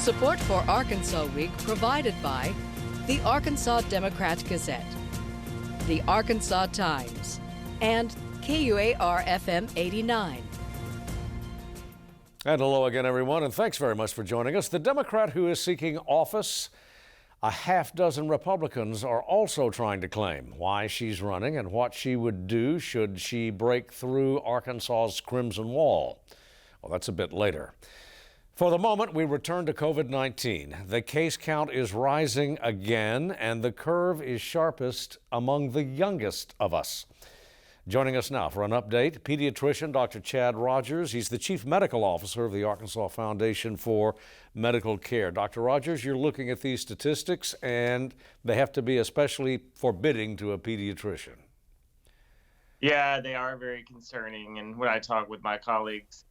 Support for Arkansas Week provided by the Arkansas Democrat-Gazette, the Arkansas Times, and KUAR-FM 89. And hello again, everyone, and thanks very much for joining us. The Democrat who is seeking office, a half dozen Republicans are also trying to claim why she's running and what she would do should she break through Arkansas's Crimson Wall. Well, that's a bit later. For the moment, we return to COVID-19. The case count is rising again, and the curve is sharpest among the youngest of us. Joining us now for an update, pediatrician Dr. Chad Rogers. He's the Chief Medical Officer of the Arkansas Foundation for Medical Care. Dr. Rogers, you're looking at these statistics, and they have to be especially forbidding to a pediatrician. Yeah, they are very concerning. And when I talk with my colleagues,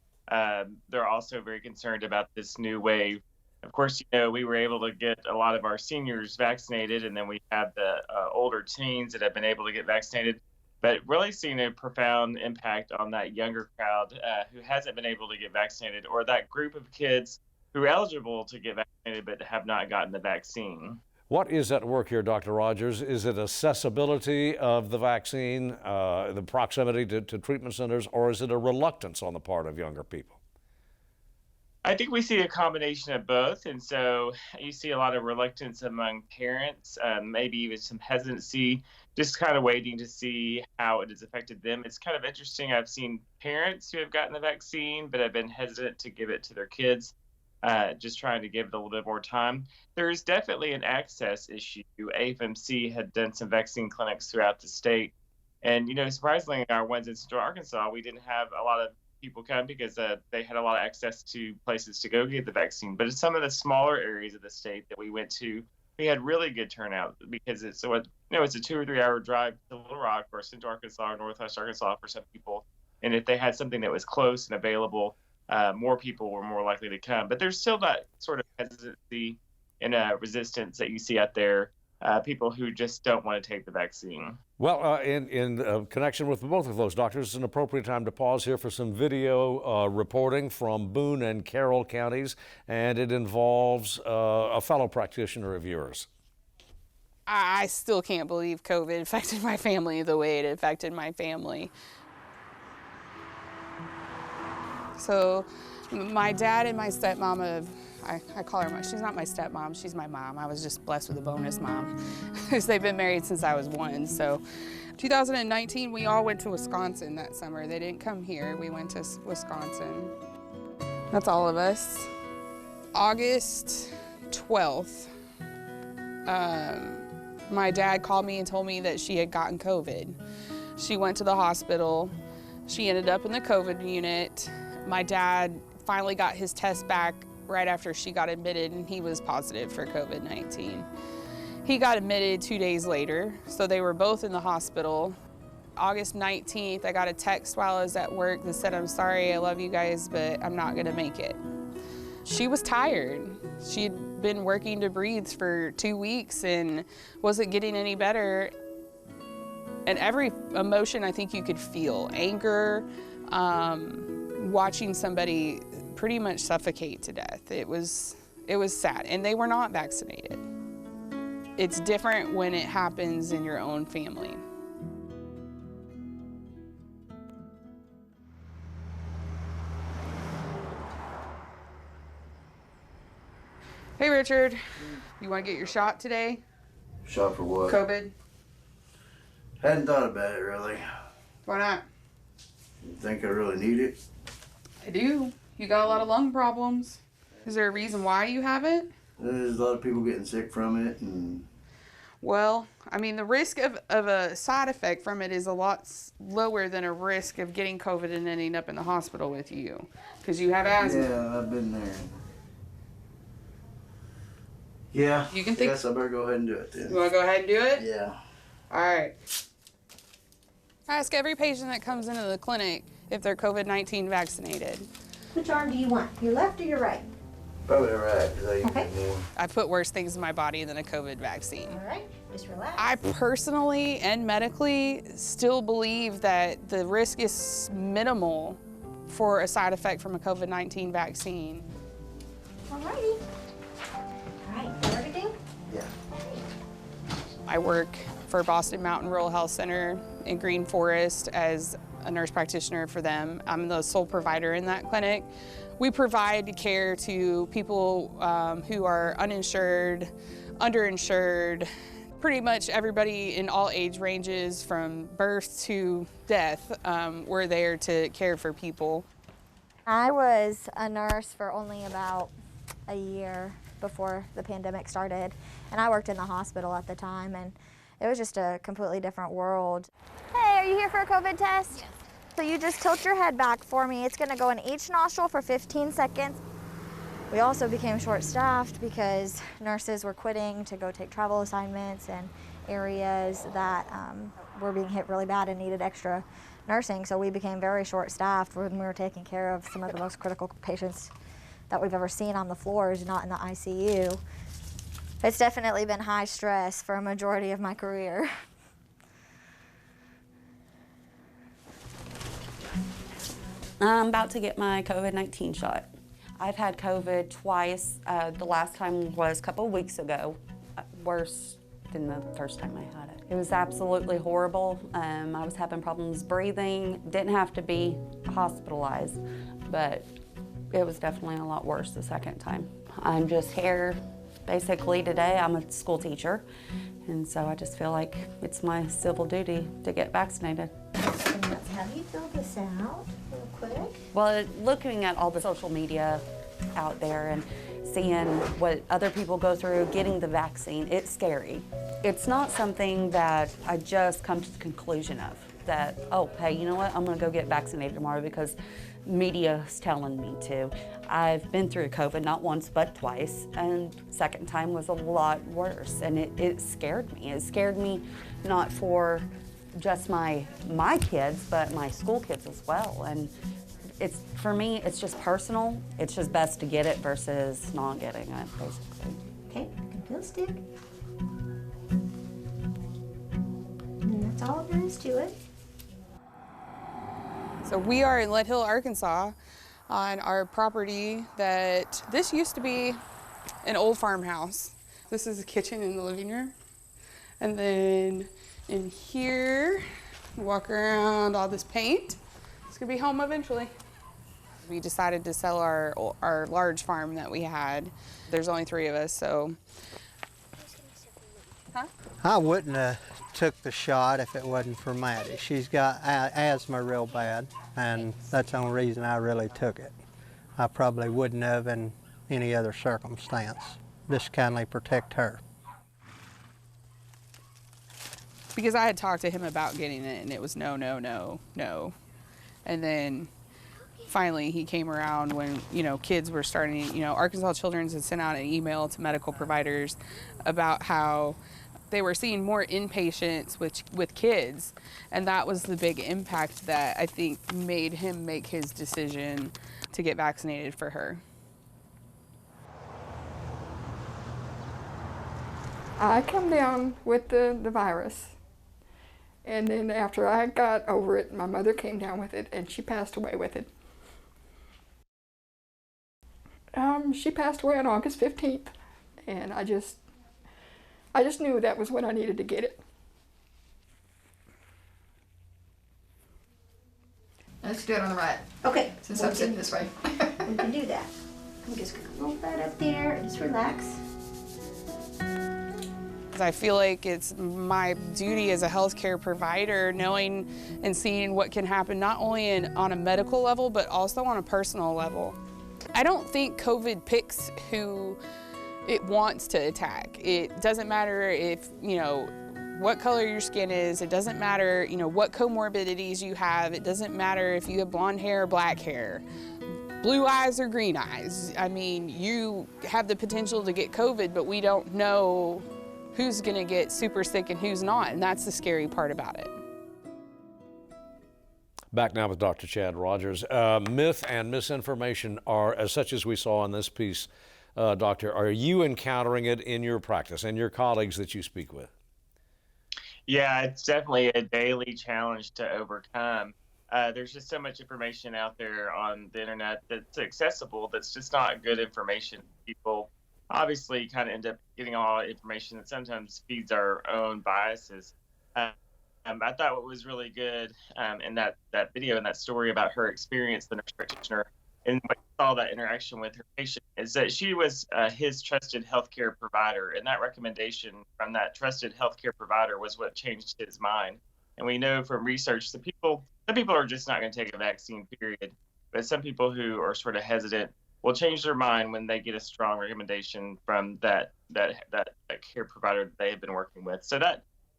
they're also very concerned about this new wave. Of course, we were able to get a lot of our seniors vaccinated, and then we have the older teens that have been able to get vaccinated. But really seeing a profound impact on that younger crowd who hasn't been able to get vaccinated, or that group of kids who are eligible to get vaccinated but have not gotten the vaccine. What is at work here, Dr. Rogers? Is it accessibility of the vaccine, the proximity to treatment centers, or is it a reluctance on the part of younger people? I think we see a combination of both. And so you see a lot of reluctance among parents, maybe even some hesitancy, just kind of waiting to see how it has affected them. It's kind of interesting. I've seen parents who have gotten the vaccine but have been hesitant to give it to their kids, just trying to give it a little bit more time. There is definitely an access issue. AFMC had done some vaccine clinics throughout the state. And, surprisingly, our ones in Central Arkansas, we didn't have a lot of people come because they had a lot of access to places to go get the vaccine. But in some of the smaller areas of the state that we went to, we had really good turnout because it's a 2 or 3 hour drive to Little Rock or Central Arkansas or Northwest Arkansas for some people. And if they had something that was close and available, more people were more likely to come. But there's still that sort of hesitancy and resistance that you see out there, people who just don't want to take the vaccine. Well, in connection with both of those, doctors, it's an appropriate time to pause here for some video reporting from Boone and Carroll counties, and it involves a fellow practitioner of yours. I still can't believe COVID affected my family the way it affected my family. So my dad and my stepmom I call her she's not my stepmom, she's my mom. I was just blessed with a bonus mom. They've been married since I was 1. So 2019, we all went to Wisconsin that summer. They didn't come here, we went to Wisconsin. That's all of us. August 12th, my dad called me and told me that she had gotten COVID. She went to the hospital. She ended up in the COVID unit. My dad finally got his test back right after she got admitted, and he was positive for COVID-19. He got admitted 2 days later, so they were both in the hospital. August 19th, I got a text while I was at work that said, "I'm sorry, I love you guys, but I'm not gonna make it." She was tired. She'd been working to breathe for 2 weeks and wasn't getting any better. And every emotion I think you could feel, anger, watching somebody pretty much suffocate to death. It was sad, and they were not vaccinated. It's different when it happens in your own family. Hey Richard, you want to get your shot today? Shot for what? COVID? Hadn't thought about it really. Why not? You think I really need it? I do. You got a lot of lung problems. Is there a reason why you have it? There's a lot of people getting sick from it, and well, I mean, the risk of a side effect from it is a lot lower than a risk of getting COVID and ending up in the hospital with you, because you have asthma. Yeah, I've been there. Yeah, you can think. I guess I better go ahead and do it then. You want to go ahead and do it? Yeah. All right. I ask every patient that comes into the clinic if they're COVID-19 vaccinated. Which arm do you want? Your left or your right? Probably right, because I eat Okay. more. I put worse things in my body than a COVID vaccine. All right, just relax. I personally and medically still believe that the risk is minimal for a side effect from a COVID-19 vaccine. All righty. I work for Boston Mountain Rural Health Center in Green Forest as a nurse practitioner for them. I'm the sole provider in that clinic. We provide care to people who are uninsured, underinsured, pretty much everybody in all age ranges from birth to death. We're there to care for people. I was a nurse for only about a year before the pandemic started, and I worked in the hospital at the time, and it was just a completely different world. Hey, are you here for a COVID test? Yes. So you just tilt your head back for me. It's gonna go in each nostril for 15 seconds. We also became short-staffed because nurses were quitting to go take travel assignments in areas that were being hit really bad and needed extra nursing. So we became very short-staffed when we were taking care of some of the most critical patients that we've ever seen on the floors, not in the ICU. It's definitely been high stress for a majority of my career. I'm about to get my COVID-19 shot. I've had COVID twice. The last time was a couple of weeks ago, worse than the first time I had it. It was absolutely horrible. I was having problems breathing. Didn't have to be hospitalized, but it was definitely a lot worse the second time. I'm just here basically today. I'm a school teacher, and so I just feel like it's my civil duty to get vaccinated. Have you filled this out real quick? Well, looking at all the social media out there and seeing what other people go through getting the vaccine, it's scary. It's not something that I just come to the conclusion of that, oh, hey, you know what, I'm gonna go get vaccinated tomorrow because media's telling me to. I've been through COVID not once but twice, and second time was a lot worse, and it scared me. It scared me not for just my kids, but my school kids as well. And it's, for me, it's just personal. It's just best to get it versus not getting it, basically. Okay, you can feel stick. And that's all there is to it. So we are in Lead Hill, Arkansas, on our property that this used to be an old farmhouse. This is the kitchen and the living room. And then in here, walk around all this paint. It's gonna be home eventually. We decided to sell our large farm that we had. There's only 3 of us, so. Huh? I wouldn't have took the shot if it wasn't for Maddie. She's got asthma real bad, and that's the only reason I really took it. I probably wouldn't have in any other circumstance. This kindly protect her. Because I had talked to him about getting it, and it was no, no, no, no. And then finally he came around when, kids were starting, Arkansas Children's had sent out an email to medical providers about how they were seeing more inpatients with kids, and that was the big impact that I think made him make his decision to get vaccinated for her. I come down with the virus, and then after I got over it, my mother came down with it, and she passed away with it. She passed away on August 15th, and I just knew that was when I needed to get it. Let's do it on the right. Okay. Since I'm sitting this way. We can do that. I'm just gonna roll that up there and just relax. I feel like it's my duty as a healthcare provider, knowing and seeing what can happen not only on a medical level, but also on a personal level. I don't think COVID picks who it wants to attack. It doesn't matter if, what color your skin is. It doesn't matter, what comorbidities you have. It doesn't matter if you have blonde hair or black hair, blue eyes or green eyes. I mean, you have the potential to get COVID, but we don't know who's gonna get super sick and who's not, and that's the scary part about it. Back now with Dr. Chad Rogers. Myth and misinformation are, as such as we saw in this piece, Doctor, are you encountering it in your practice and your colleagues that you speak with? Yeah, it's definitely a daily challenge to overcome. There's just so much information out there on the internet that's accessible that's just not good information. People obviously kind of end up getting a lot of information that sometimes feeds our own biases. I thought what was really good in that video and that story about her experience, the nurse practitioner, and what saw that interaction with her patient, is that she was his trusted healthcare provider, and that recommendation from that trusted healthcare provider was what changed his mind. And we know from research that some people are just not going to take a vaccine, period. But some people who are sort of hesitant will change their mind when they get a strong recommendation from that care provider that they have been working with. So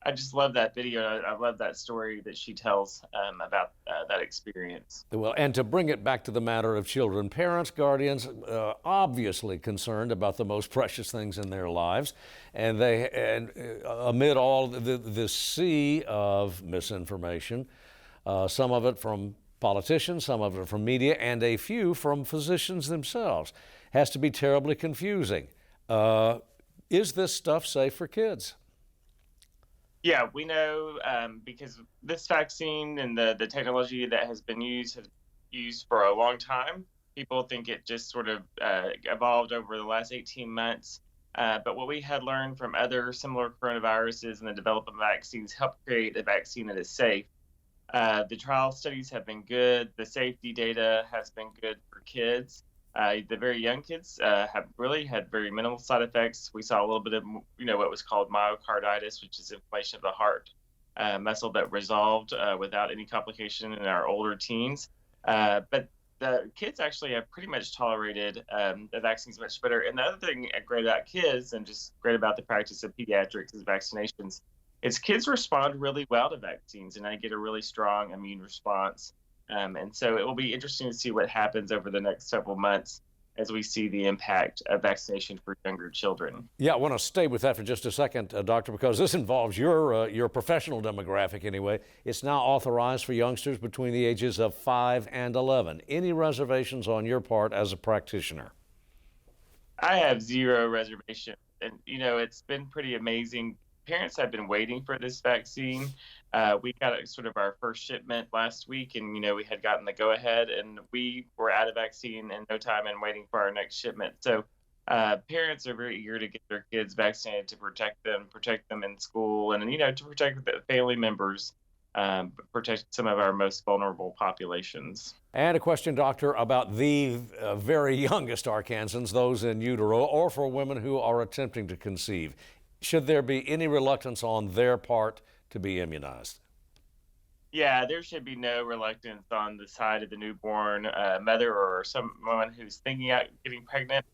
I just love that video. I love that story that she tells about that experience. Well, and to bring it back to the matter of children, parents, guardians, obviously concerned about the most precious things in their lives, and amid all the sea of misinformation, some of it from politicians, some of it from media, and a few from physicians themselves, has to be terribly confusing. Is this stuff safe for kids? Yeah, we know because this vaccine and the technology that has been used for a long time. People think it just sort of evolved over the last 18 months. But what we had learned from other similar coronaviruses and the development of vaccines helped create a vaccine that is safe. The trial studies have been good. The safety data has been good for kids. The very young kids have really had very minimal side effects. We saw a little bit of, what was called myocarditis, which is inflammation of the heart muscle that resolved without any complication in our older teens. But the kids actually have pretty much tolerated the vaccines much better. And the other thing great about kids and just great about the practice of pediatrics is vaccinations is kids respond really well to vaccines and they get a really strong immune response. And so it will be interesting to see what happens over the next several months as we see the impact of vaccination for younger children. Yeah, I want to stay with that for just a second, Doctor, because this involves your professional demographic anyway. It's now authorized for youngsters between the ages of 5 and 11. Any reservations on your part as a practitioner? I have zero reservation. And, it's been pretty amazing. Parents have been waiting for this vaccine. We got sort of our first shipment last week, and we had gotten the go-ahead, and we were out of vaccine in no time and waiting for our next shipment. So parents are very eager to get their kids vaccinated to protect them in school, and to protect the family members, protect some of our most vulnerable populations. And a question, Doctor, about the very youngest Arkansans, those in utero, or for women who are attempting to conceive. Should there be any reluctance on their part to be immunized? Yeah, there should be no reluctance on the side of the newborn mother or someone who's thinking about getting pregnant.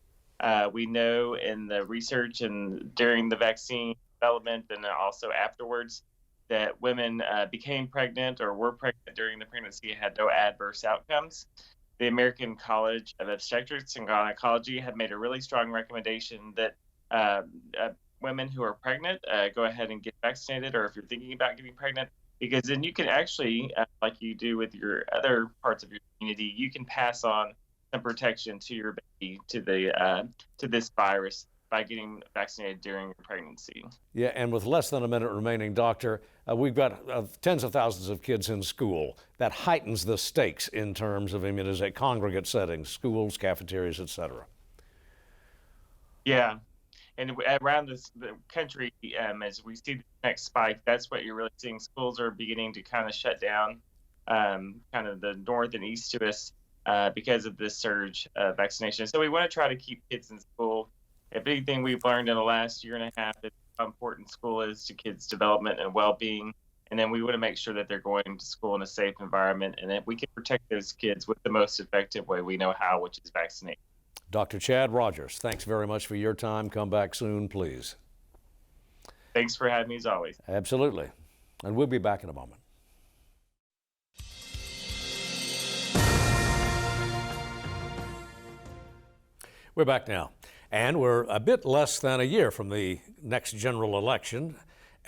We know in the research and during the vaccine development and also afterwards that women became pregnant or were pregnant during the pregnancy and had no adverse outcomes. The American College of Obstetrics and Gynecology had made a really strong recommendation that women who are pregnant, go ahead and get vaccinated, or if you're thinking about getting pregnant, because then you can actually, like you do with your other parts of your community, you can pass on some protection to your baby, to this virus by getting vaccinated during your pregnancy. Yeah, and with less than a minute remaining, Doctor, we've got tens of thousands of kids in school. That heightens the stakes in terms of immunization, congregate settings, schools, cafeterias, etc. Yeah. And around the country, as we see the next spike, that's what you're really seeing. Schools are beginning to kind of shut down, kind of the north and east to us because of this surge of vaccination. So we want to try to keep kids in school. A big thing we've learned in the last year and a half is how important school is to kids' development and well-being. And then we want to make sure that they're going to school in a safe environment and that we can protect those kids with the most effective way we know how, which is vaccination. Dr. Chad Rogers, thanks very much for your time. Come back soon, please. Thanks for having me, as always. Absolutely. And we'll be back in a moment. We're back now, and we're a bit less than a year from the next general election,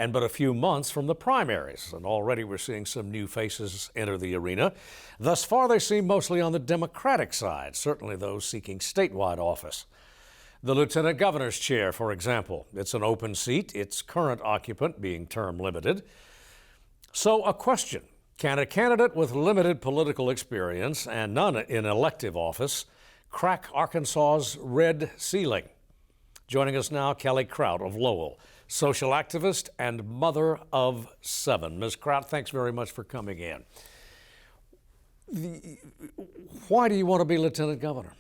and but a few months from the primaries, and already we're seeing some new faces enter the arena. Thus far, they seem mostly on the Democratic side, certainly those seeking statewide office. The lieutenant governor's chair, for example, it's an open seat, its current occupant being term limited. So a question, can a candidate with limited political experience and none in elective office crack Arkansas's red ceiling? Joining us now, Kelly Krout of Lowell, social activist and mother of 7. Ms. Krout, thanks very much for coming in. Why do you want to be Lieutenant Governor?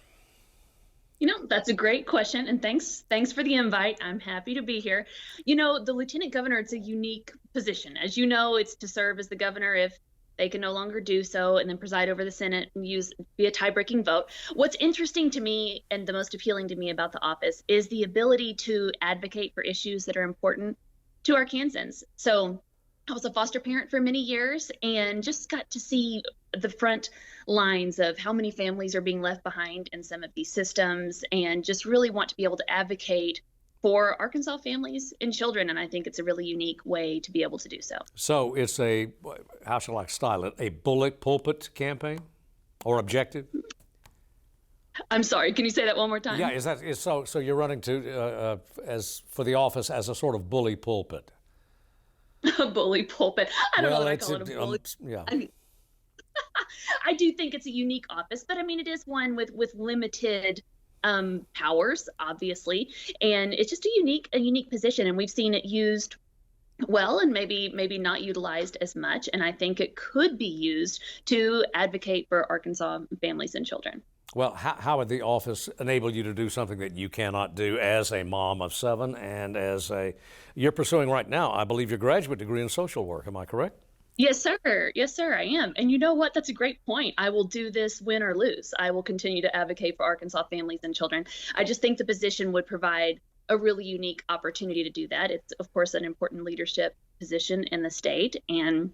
You know, that's a great question, and thanks for the invite. I'm happy to be here. You know, the Lieutenant Governor, it's a unique position. As you know, it's to serve as the governor if they can no longer do so, and then preside over the Senate and be a tie-breaking vote. What's interesting to me and the most appealing to me about the office is the ability to advocate for issues that are important to Arkansans. So I was a foster parent for many years and just got to see the front lines of how many families are being left behind in some of these systems, and just really want to be able to advocate for Arkansas families and children. And I think it's a really unique way to be able to do so. So it's a, how shall I style it, a bullet pulpit campaign or objective? I'm sorry, can you say that one more time? Yeah, so you're running to as for the office as a sort of bully pulpit. A bully pulpit. I don't know what I call it a bully. Yeah. I do think it's a unique office, but I mean, it is one with limited powers, obviously, and it's just a unique position, and we've seen it used well and maybe not utilized as much, and I think it could be used to advocate for Arkansas families and children. Well, how would the office enable you to do something that you cannot do as a mom of 7 and you're pursuing right now, I believe, your graduate degree in social work, am I correct? Yes, sir. Yes, sir, I am. And you know what? That's a great point. I will do this win or lose. I will continue to advocate for Arkansas families and children. I just think the position would provide a really unique opportunity to do that. It's, of course, an important leadership position in the state and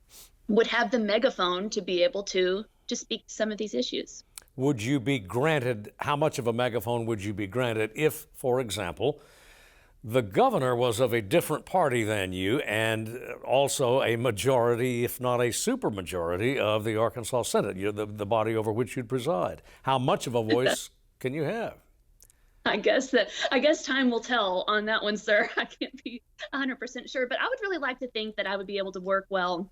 would have the megaphone to be able to speak to some of these issues. Would you be granted, how much of a megaphone would you be granted if, for example, the governor was of a different party than you and also a majority, if not a supermajority, of the Arkansas Senate, the body over which you'd preside? How much of a voice can you have? I guess time will tell on that one, sir. I can't be 100% sure, but I would really like to think that I would be able to work well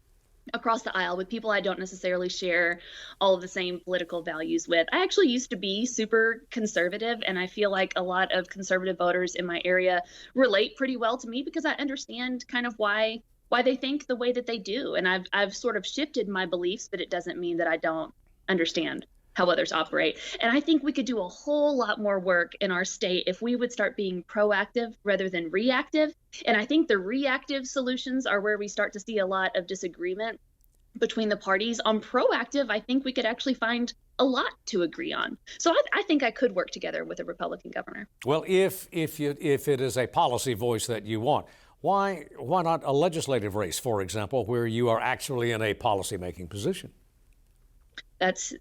across the aisle with people I don't necessarily share all of the same political values with. I actually used to be super conservative, and I feel like a lot of conservative voters in my area relate pretty well to me because I understand kind of why they think the way that they do. And I've sort of shifted my beliefs, but it doesn't mean that I don't understand how others operate. And I think we could do a whole lot more work in our state if we would start being proactive rather than reactive. And I think the reactive solutions are where we start to see a lot of disagreement between the parties. On proactive, I think we could actually find a lot to agree on. So I think I could work together with a Republican governor. Well, if it is a policy voice that you want, why not a legislative race, for example, where you are actually in a policy-making position? That's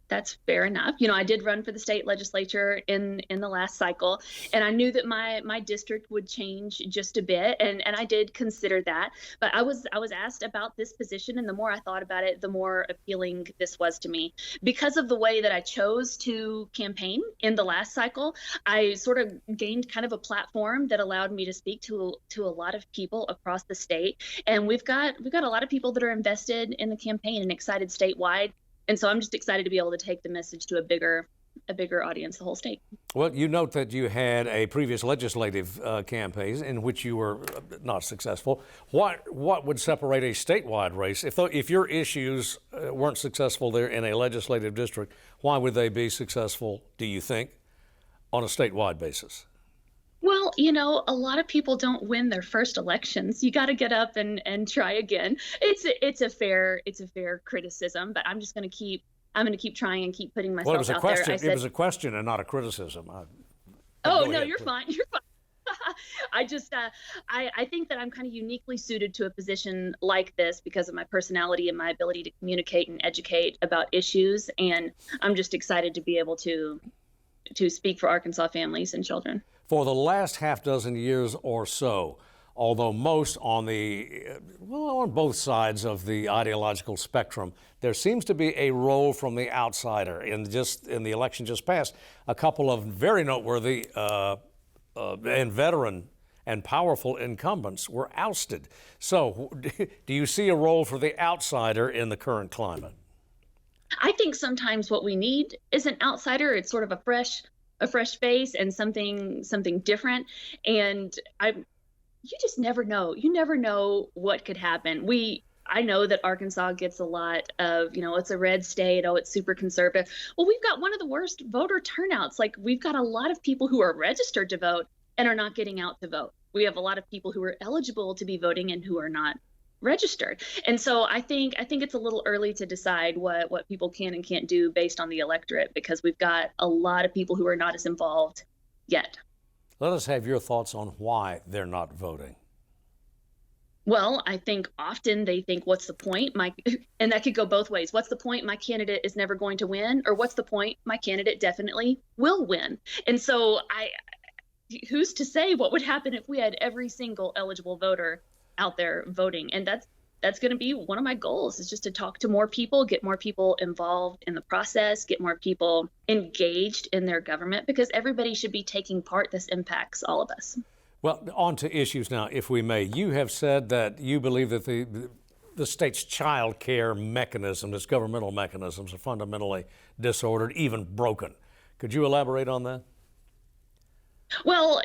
fair enough. You know, I did run for the state legislature in the last cycle, and I knew that my district would change just a bit, and I did consider that. But I was asked about this position, and the more I thought about it, the more appealing this was to me. Because of the way that I chose to campaign in the last cycle, I sort of gained kind of a platform that allowed me to speak to a lot of people across the state. And we've got a lot of people that are invested in the campaign and excited statewide. And so I'm just excited to be able to take the message to a bigger audience, the whole state. Well, you note that you had a previous legislative campaign in which you were not successful. What would separate a statewide race? If your issues weren't successful there in a legislative district, why would they be successful, do you think, on a statewide basis? Well, you know, a lot of people don't win their first elections. You got to get up and try again. It's a fair criticism, but I'm going to keep trying and keep putting myself out there. It was a question and not a criticism. You're fine. You're fine. I think that I'm kind of uniquely suited to a position like this because of my personality and my ability to communicate and educate about issues. And I'm just excited to be able to speak for Arkansas families and children. For the last half dozen years or so, although most on both sides of the ideological spectrum, there seems to be a role from the outsider. In the election just passed, a couple of very noteworthy and veteran and powerful incumbents were ousted. So do you see a role for the outsider in the current climate? I think sometimes what we need is an outsider. It's sort of a fresh a fresh face and something different. And you just never know. You never know what could happen. I know that Arkansas gets a lot of, it's a red state. Oh, it's super conservative. Well, we've got one of the worst voter turnouts. Like, we've got a lot of people who are registered to vote and are not getting out to vote. We have a lot of people who are eligible to be voting and who are not registered. And so I think it's a little early to decide what people can and can't do based on the electorate, because we've got a lot of people who are not as involved yet. Let us have your thoughts on why they're not voting. Well, I think often they think, what's the point? And that could go both ways. What's the point? My candidate is never going to win. Or what's the point? My candidate definitely will win. And so who's to say what would happen if we had every single eligible voter out there voting? And that's going to be one of my goals, is just to talk to more people, get more people involved in the process, get more people engaged in their government, because everybody should be taking part. This impacts all of us. Well, on to issues now, if we may. You have said that you believe that the state's child care mechanism, its governmental mechanisms, are fundamentally disordered, even broken. Could you elaborate on that? Well,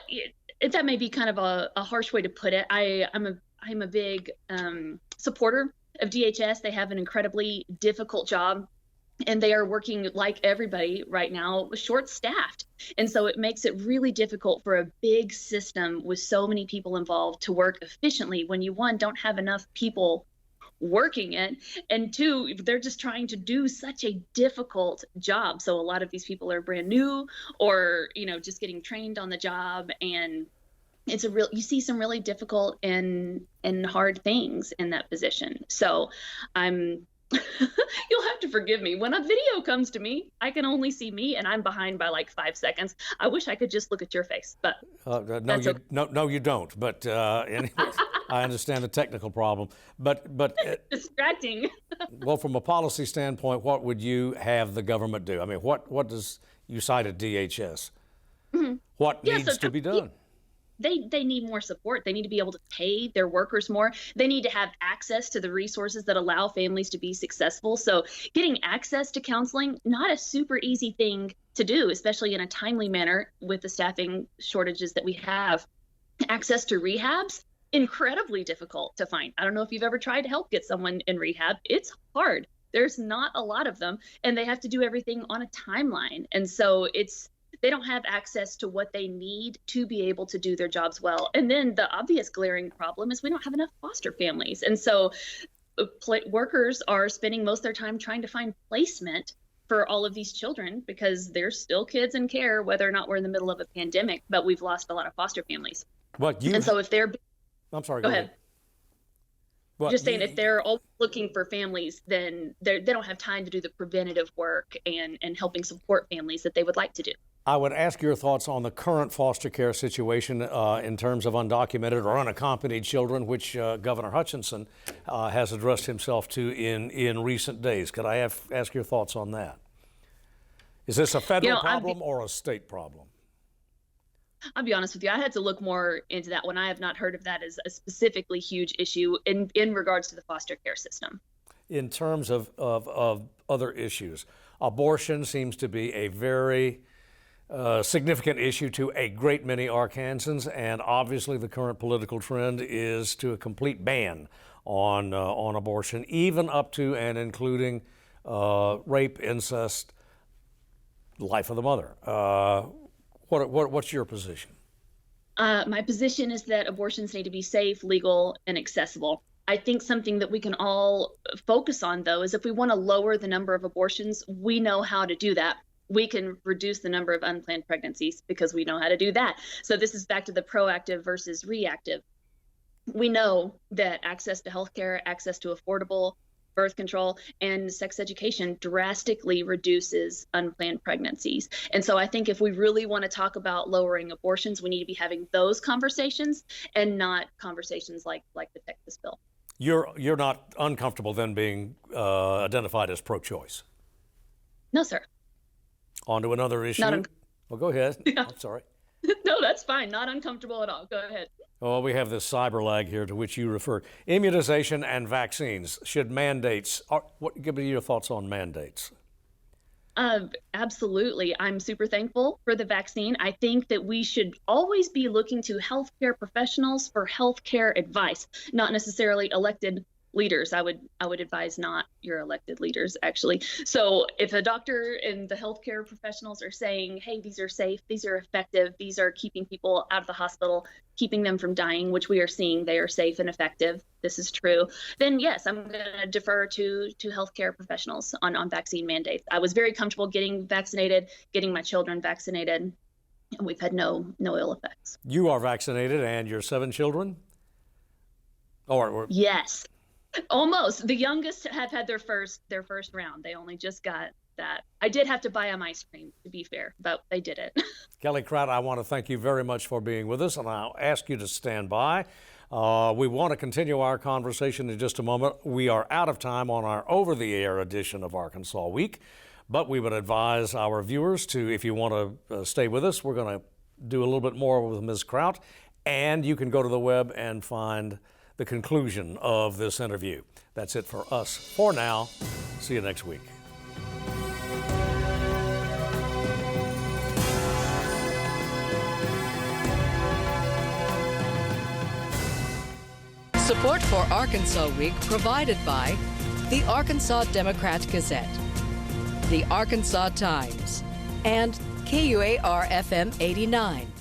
that may be kind of a harsh way to put it. I'm a big supporter of DHS. They have an incredibly difficult job, and they are working, like everybody right now, short-staffed. And so it makes it really difficult for a big system with so many people involved to work efficiently when you, one, don't have enough people working it, and two, they're just trying to do such a difficult job. So a lot of these people are brand new, or just getting trained on the job, and you see some really difficult and hard things in that position. So you'll have to forgive me. When a video comes to me, I can only see me, and I'm behind by like 5 seconds. I wish I could just look at your face, but no, you don't. But anyway, I understand the technical problem. But distracting. Well, from a policy standpoint, what would you have the government do? I mean, what does you cited DHS? Mm-hmm. What needs to be done? They need more support. They need to be able to pay their workers more. They need to have access to the resources that allow families to be successful. So getting access to counseling, not a super easy thing to do, especially in a timely manner with the staffing shortages that we have. Access to rehabs, incredibly difficult to find. I don't know if you've ever tried to help get someone in rehab. It's hard. There's not a lot of them, and they have to do everything on a timeline. And so they don't have access to what they need to be able to do their jobs well. And then the obvious glaring problem is we don't have enough foster families. And so workers are spending most of their time trying to find placement for all of these children, because there's still kids in care, whether or not we're in the middle of a pandemic, but we've lost a lot of foster families. So if they're... I'm sorry, go ahead. Just saying, if they're all looking for families, then they don't have time to do the preventative work and helping support families that they would like to do. I would ask your thoughts on the current foster care situation in terms of undocumented or unaccompanied children, which Governor Hutchinson has addressed himself to in recent days. Could I ask your thoughts on that? Is this a federal problem or a state problem? I'll be honest with you, I had to look more into that one. I have not heard of that as a specifically huge issue in regards to the foster care system. In terms of other issues, abortion seems to be a very significant issue to a great many Arkansans, and obviously the current political trend is to a complete ban on abortion, even up to and including rape, incest, life of the mother. What's your position? My position is that abortions need to be safe, legal, and accessible. I think something that we can all focus on, though, is if we want to lower the number of abortions, we know how to do that. We can reduce the number of unplanned pregnancies because we know how to do that. So this is back to the proactive versus reactive. We know that access to healthcare, access to affordable birth control, and sex education drastically reduces unplanned pregnancies. And so I think if we really want to talk about lowering abortions, we need to be having those conversations and not conversations like the Texas bill. You're not uncomfortable then being identified as pro-choice? No, sir. On to another issue. Well, go ahead. Yeah. I'm sorry. No, that's fine. Not uncomfortable at all. Go ahead. Well, we have this cyber lag here to which you refer. Immunization and vaccines. Should mandates, give me your thoughts on mandates. Absolutely. I'm super thankful for the vaccine. I think that we should always be looking to healthcare professionals for healthcare advice, not necessarily elected leaders. I would advise not your elected leaders, actually. So if a doctor and the healthcare professionals are saying, hey, these are safe, these are effective, these are keeping people out of the hospital, keeping them from dying, which we are seeing they are safe and effective, this is true, then yes, I'm going to defer to healthcare professionals on vaccine mandates. I was very comfortable getting vaccinated, getting my children vaccinated, and we've had no ill effects. You are vaccinated, and your 7 children? Yes. Almost. The youngest have had their first round. They only just got that. I did have to buy them ice cream, to be fair, but they did it. Kelly Krout, I want to thank you very much for being with us, and I'll ask you to stand by. We want to continue our conversation in just a moment. We are out of time on our over-the-air edition of Arkansas Week, but we would advise our viewers to, if you want to stay with us, we're going to do a little bit more with Ms. Krout, and you can go to the web and find the conclusion of this interview. That's it for us for now. See you next week. Support for Arkansas Week provided by the Arkansas Democrat-Gazette, the Arkansas Times, and KUAR-FM 89.